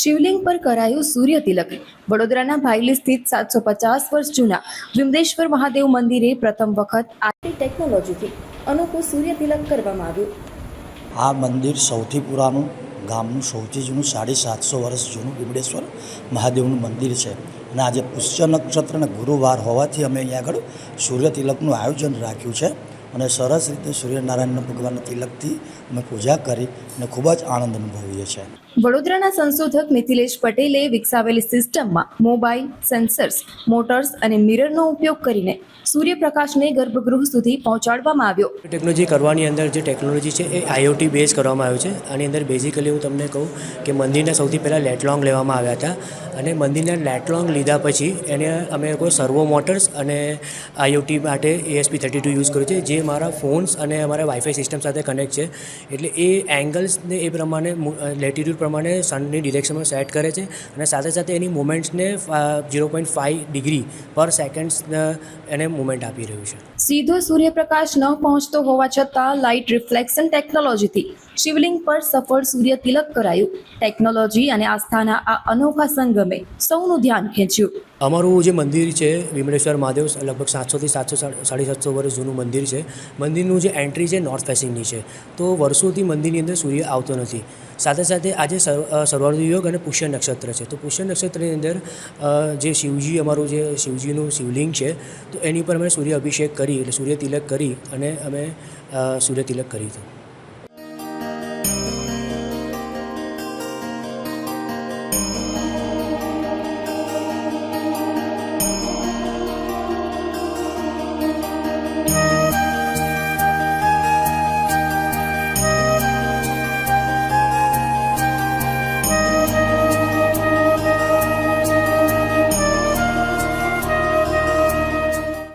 શિવલિંગ પર કરાયું સૂર્ય તિલક. વડોદરાના ભાયલી સ્થિત 750 વર્ષ જૂના વિમદેશ્વર મહાદેવ મંદિરે પ્રથમ વખત આર્ટી ટેકનોલોજીથી અનોખું સૂર્ય તિલક કરવામાં આવ્યું. આ મંદિર સૌથી પુરાનું, ગામનું સૌથી જૂનું 750 વર્ષ જૂનું વિમદેશ્વર મહાદેવનું મંદિર છે. અને આજે પુષ્ય નક્ષત્ર અને ગુરુવાર હોવાથી અમે અહીંયા આગળ સૂર્ય તિલકનું આયોજન રાખ્યું છે. અને સરસ રીતે સૂર્યનારાયણ ભગવાનના તિલકથી અમે પૂજા કરી અને ખૂબ જ આનંદ અનુભવીએ છીએ. વડોદરાના સંશોધક મિથિલેશ પટેલે વિકસાવેલી સિસ્ટમમાં મોબાઈલ, સેન્સર્સ, મોટર્સ અને મિરરનો ઉપયોગ કરીને સૂર્યપ્રકાશને ગર્ભગૃહ સુધી પહોંચાડવામાં આવ્યો. ટેકનોલોજી કરવાની અંદર જે ટેકનોલોજી છે એ IoT બેઝ કરવામાં આવ્યું છે. આની અંદર બેઝિકલી હું તમને કહું કે મંદિરના સૌથી પહેલાં લેટલોંગ લેવામાં આવ્યા હતા અને મંદિરના લેટલોંગ લીધા પછી એને અમે કોઈ સર્વો મોટર્સ અને IoT માટે ESP32 યુઝ કર્યું છે, જે મારા ફોન્સ અને અમારા વાઈફાઈ સિસ્ટમ સાથે કનેક્ટ છે. એટલે એ એંગલ્સને એ પ્રમાણે લેટિટ્યૂડ પ્રમાણે સનની ડિરેક્શનમાં સેટ કરે છે અને સાથે સાથે એની મુમેન્ટ્સને 0.5 ડિગ્રી પર સેકન્ડ્સ એને મુમેન્ટ આપી રહ્યું છે. સીધો સૂર્યપ્રકાશ ન પહોંચતો હોવા છતાં લાઇટ રિફ્લેક્શન ટેકનોલોજીથી શિવલિંગ પર સફળ સૂર્ય તિલક કરાયું. ટેકનોલોજી અને આસ્થાના આ અનોખા સંગમે સૌનું ધ્યાન ખેંચ્યું. અમારું જે મંદિર છે વિમલેશ્વર મહાદેવ, લગભગ 700 થી 750 વર્ષ જૂનું મંદિર છે. મંદિરનું જે એન્ટ્રી છે નોર્થ ફેસિંગની છે, તો વર્ષોથી મંદિરની અંદર સૂર્ય આવતો નથી. સાથે સાથે આજે સર્વાર્ધ યોગ અને પુષ્ય નક્ષત્ર છે, તો પુષ્ય નક્ષત્રની અંદર જે શિવજી, અમારું જે શિવજીનું શિવલિંગ છે, તો એની પર અમે સૂર્ય અભિષેક કરી, એટલે સૂર્ય તિલક કરી અને અમે સૂર્ય તિલક કરી હતી.